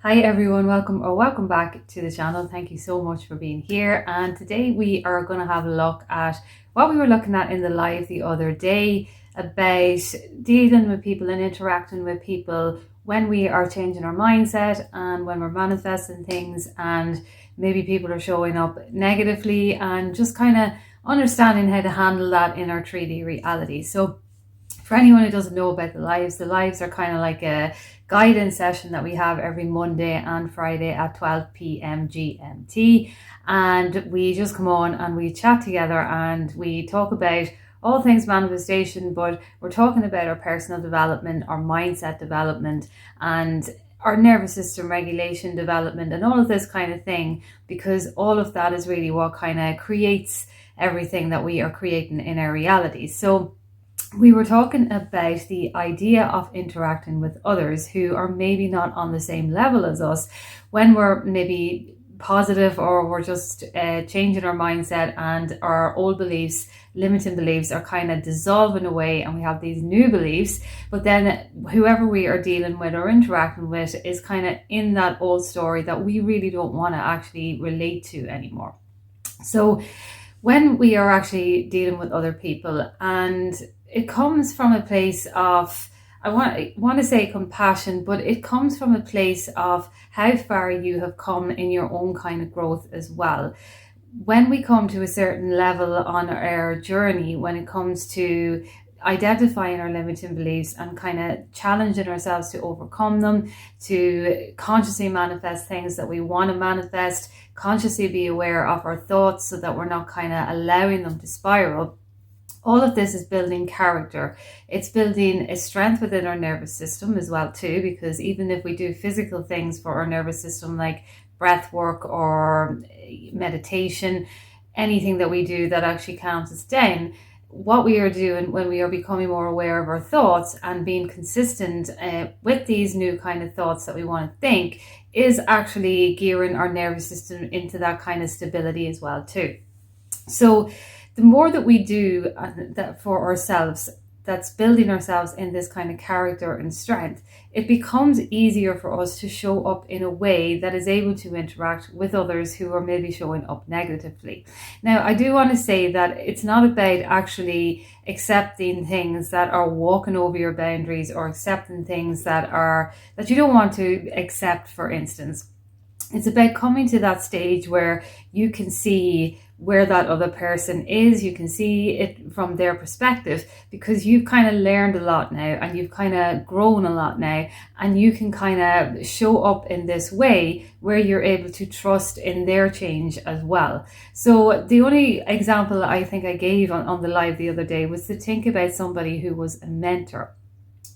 Hi everyone, welcome back to the channel. Thank you so much for being here. And today we are going to have a look at what we were looking at in the live the other day about dealing with people and interacting with people when we are changing our mindset and when we're manifesting things and maybe people are showing up negatively, and just kind of understanding how to handle that in our 3D reality. So for anyone who doesn't know about the lives are kind of like a guidance session that we have every Monday and Friday at 12 p.m. GMT. And we just come on and we chat together and we talk about all things manifestation, but we're talking about our personal development, our mindset development, and our nervous system regulation development, and all of this kind of thing, because all of that is really what kind of creates everything that we are creating in our reality. So we were talking about the idea of interacting with others who are maybe not on the same level as us, when we're maybe positive, or we're just changing our mindset and our old beliefs, limiting beliefs, are kind of dissolving away and we have these new beliefs. But then whoever we are dealing with or interacting with is kind of in that old story that we really don't want to actually relate to anymore. So when we are actually dealing with other people, and it comes from a place of, I want to say compassion, but it comes from a place of how far you have come in your own kind of growth as well. When we come to a certain level on our journey, when it comes to identifying our limiting beliefs and kind of challenging ourselves to overcome them, to consciously manifest things that we want to manifest, consciously be aware of our thoughts so that we're not kind of allowing them to spiral. All of this is building character. It's building a strength within our nervous system as well too, because even if we do physical things for our nervous system like breath work or meditation, anything that we do that actually calms us down, what we are doing when we are becoming more aware of our thoughts and being consistent with these new kind of thoughts that we want to think, is actually gearing our nervous system into that kind of stability as well too. So the more that we do that for ourselves, that's building ourselves in this kind of character and strength, it becomes easier for us to show up in a way that is able to interact with others who are maybe showing up negatively. Now, I do want to say that it's not about actually accepting things that are walking over your boundaries, or accepting things that you don't want to accept, for instance. It's about coming to that stage where you can see where that other person is. You can see it from their perspective, because you've kind of learned a lot now and you've kind of grown a lot now, and you can kind of show up in this way where you're able to trust in their change as well. So the only example I think I gave on the live the other day was to think about somebody who was a mentor.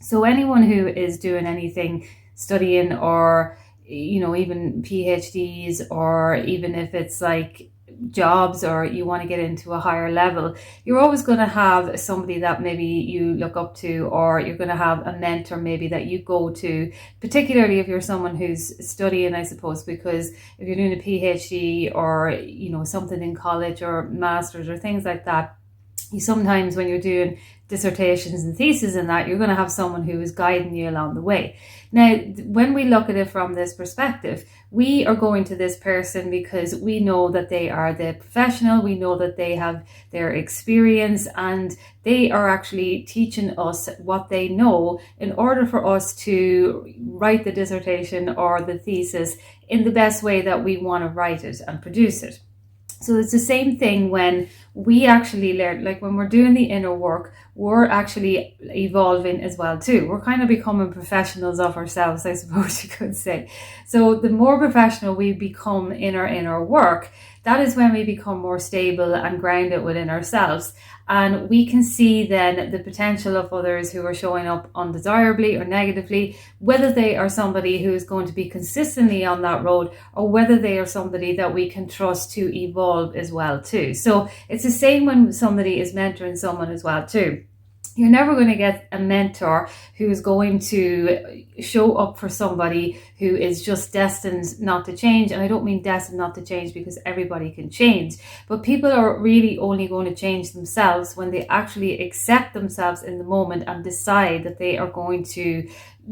So anyone who is doing anything, studying, or even PhDs, or even if it's like jobs, or you want to get into a higher level, you're always going to have somebody that maybe you look up to, or you're going to have a mentor maybe that you go to, particularly if you're someone who's studying, I suppose, because if you're doing a PhD or something in college or masters or things like that, you sometimes, when you're doing dissertations and theses and that, you're going to have someone who is guiding you along the way. Now, when we look at it from this perspective, we are going to this person because we know that they are the professional, we know that they have their experience, and they are actually teaching us what they know in order for us to write the dissertation or the thesis in the best way that we want to write it and produce it. So it's the same thing when we actually learn, like when we're doing the inner work, we're actually evolving as well too. We're kind of becoming professionals of ourselves, I suppose you could say. So the more professional we become in our inner work, that is when we become more stable and grounded within ourselves. And we can see then the potential of others who are showing up undesirably or negatively, whether they are somebody who is going to be consistently on that road, or whether they are somebody that we can trust to evolve as well too. So it's the same when somebody is mentoring someone as well too. You're never going to get a mentor who is going to show up for somebody who is just destined not to change. And I don't mean destined not to change because everybody can change, but people are really only going to change themselves when they actually accept themselves in the moment and decide that they are going to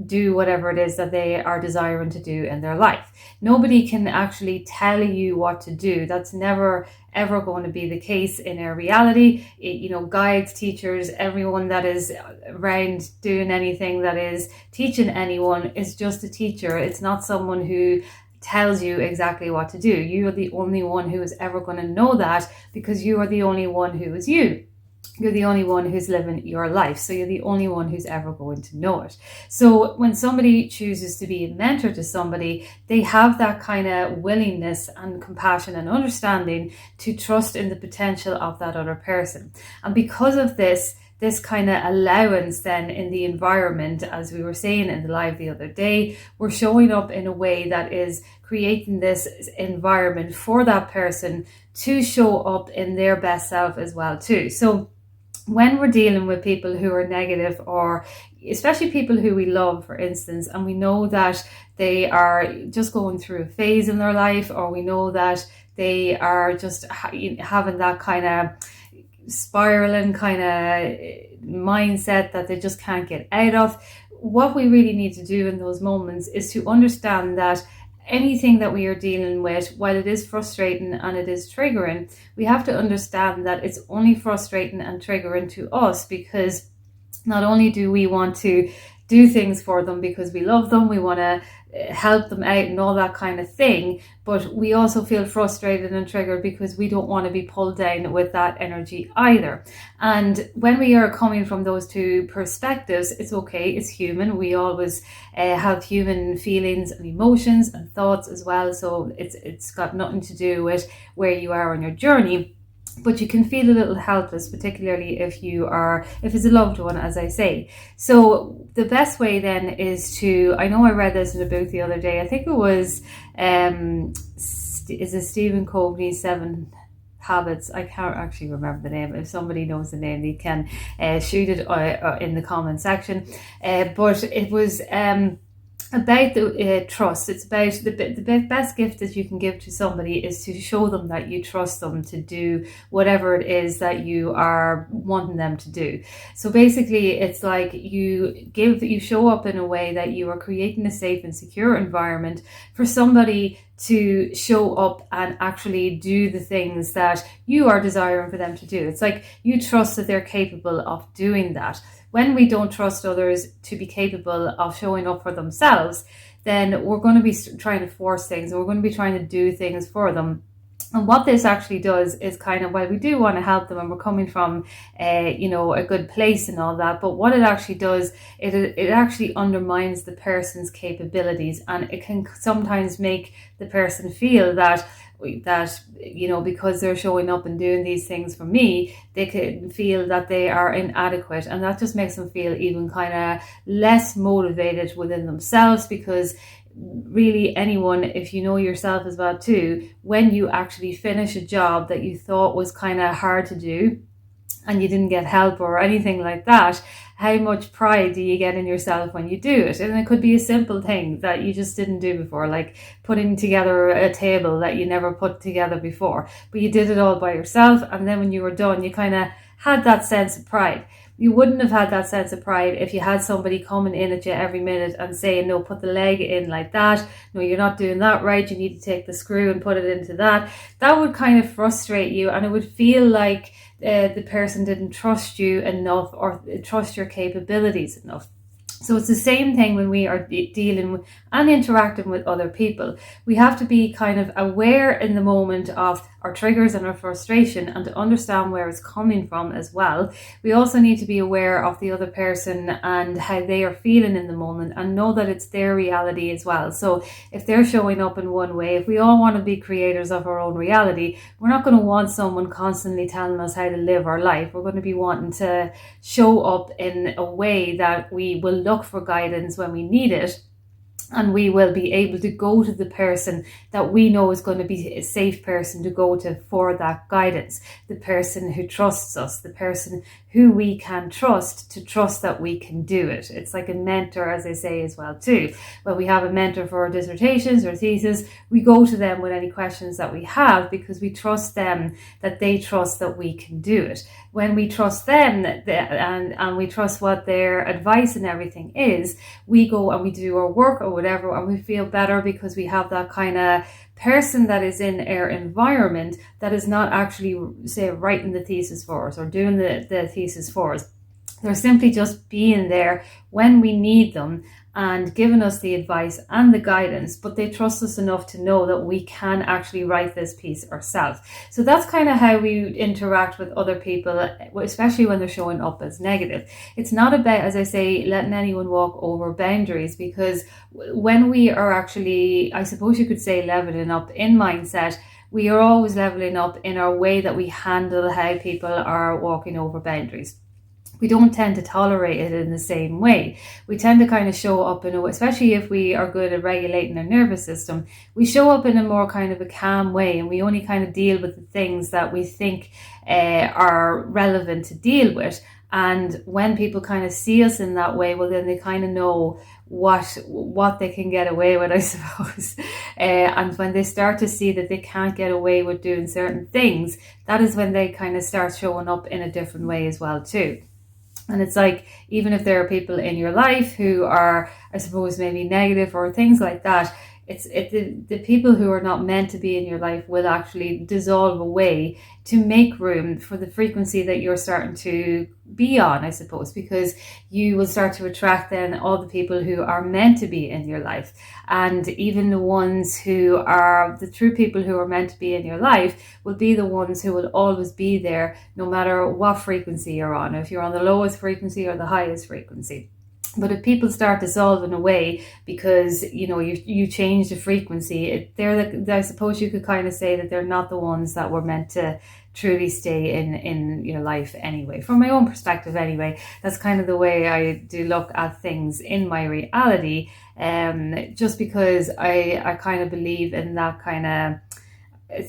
do whatever it is that they are desiring to do in their life. Nobody can actually tell you what to do. That's never ever going to be the case in our reality. Guides, teachers, everyone that is around doing anything that is teaching anyone is just a teacher. It's not someone who tells you exactly what to do. You are the only one who is ever going to know that, because you are the only one who is you. You're the only one who's living your life. So you're the only one who's ever going to know it. So when somebody chooses to be a mentor to somebody, they have that kind of willingness and compassion and understanding to trust in the potential of that other person. And because of this kind of allowance then in the environment, as we were saying in the live the other day, we're showing up in a way that is creating this environment for that person to show up in their best self as well too. So when we're dealing with people who are negative, or especially people who we love, for instance, and we know that they are just going through a phase in their life, or we know that they are just having that kind of spiraling kind of mindset that they just can't get out of, what we really need to do in those moments is to understand that anything that we are dealing with, while it is frustrating and it is triggering, we have to understand that it's only frustrating and triggering to us, because not only do we want to do things for them because we love them, we want to help them out and all that kind of thing, but we also feel frustrated and triggered because we don't want to be pulled down with that energy either. And when we are coming from those two perspectives, it's okay, it's human. We always have human feelings and emotions and thoughts as well, so it's got nothing to do with where you are on your journey. But you can feel a little helpless, particularly if it's a loved one, as I say. So the best way then is to, I know I read this in a book the other day, I think it was, is it Stephen Covey's 7 Habits? I can't actually remember the name. If somebody knows the name, they can shoot it in the comment section. But it was about the trust. It's about the best gift that you can give to somebody is to show them that you trust them to do whatever it is that you are wanting them to do. So basically it's like you show up in a way that you are creating a safe and secure environment for somebody to show up and actually do the things that you are desiring for them to do. It's like you trust that they're capable of doing that. When we don't trust others to be capable of showing up for themselves, then we're going to be trying to force things, and we're going to be trying to do things for them. And what this actually does is kind of, while we do want to help them and we're coming from a good place and all that, but what it actually does, it actually undermines the person's capabilities, and it can sometimes make the person feel that because they're showing up and doing these things for me, they can feel that they are inadequate, and that just makes them feel even kind of less motivated within themselves. Because really, anyone, if you know yourself as well too, when you actually finish a job that you thought was kind of hard to do and you didn't get help or anything like that, how much pride do you get in yourself when you do it? And it could be a simple thing that you just didn't do before, like putting together a table that you never put together before, but you did it all by yourself. And then when you were done, you kind of had that sense of pride. You wouldn't have had that sense of pride if you had somebody coming in at you every minute and saying, no, put the leg in like that. No, you're not doing that right. You need to take the screw and put it into that. That would kind of frustrate you, and it would feel like the person didn't trust you enough or trust your capabilities enough. So it's the same thing when we are dealing with and interacting with other people. We have to be kind of aware in the moment of our triggers and our frustration, and to understand where it's coming from as well. We also need to be aware of the other person and how they are feeling in the moment, and know that it's their reality as well. So if they're showing up in one way, if we all want to be creators of our own reality, we're not going to want someone constantly telling us how to live our life. We're going to be wanting to show up in a way that we will look for guidance when we need it. and we will be able to go to the person that we know is going to be a safe person to go to for that guidance, the person who trusts us, the person who we can trust to trust that we can do it. It's like a mentor, as I say as well too. When we have a mentor for our dissertations or thesis, we go to them with any questions that we have because we trust them, that they trust that we can do it. When we trust them and we trust what their advice and everything is, we go and we do our work or whatever, and we feel better because we have that kind of person that is in our environment that is not actually, say, writing the thesis for us or doing the thesis for us. They're simply just being there when we need them and giving us the advice and the guidance, but they trust us enough to know that we can actually write this piece ourselves. So that's kind of how we interact with other people, especially when they're showing up as negative. It's not about, as I say, letting anyone walk over boundaries, because when we are actually, I suppose you could say, leveling up in mindset, we are always leveling up in our way that we handle how people are walking over boundaries. We don't tend to tolerate it in the same way. We tend to kind of show up in a way, especially if we are good at regulating our nervous system, we show up in a more kind of a calm way, and we only kind of deal with the things that we think are relevant to deal with. And when people kind of see us in that way, well, then they kind of know what they can get away with, I suppose. And when they start to see that they can't get away with doing certain things, that is when they kind of start showing up in a different way as well too. And it's like, even if there are people in your life who are, I suppose, maybe negative or things like that, the people who are not meant to be in your life will actually dissolve away to make room for the frequency that you're starting to be on, I suppose, because you will start to attract then all the people who are meant to be in your life. And even the ones who are the true people who are meant to be in your life will be the ones who will always be there, no matter what frequency you're on, if you're on the lowest frequency or the highest frequency. But if people start dissolving away because, you change the frequency, I suppose you could kind of say that they're not the ones that were meant to truly stay in your life anyway. From my own perspective anyway, that's kind of the way I do look at things in my reality, just because I kind of believe in that kind of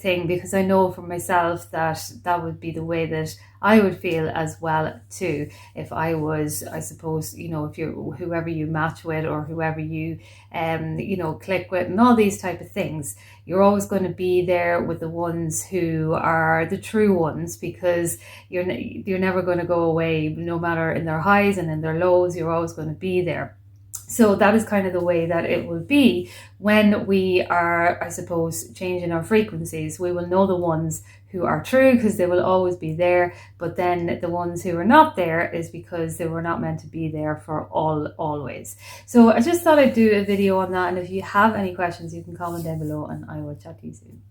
thing, because I know for myself that would be the way that I would feel as well too, if I was, I suppose, if you're whoever you match with or whoever you click with and all these type of things, you're always going to be there with the ones who are the true ones, because you're never going to go away, no matter in their highs and in their lows, you're always going to be there. So that is kind of the way that it will be when we are, I suppose, changing our frequencies. We will know the ones who are true because they will always be there. But then the ones who are not there is because they were not meant to be there for always. So I just thought I'd do a video on that. And if you have any questions, you can comment down below and I will chat to you soon.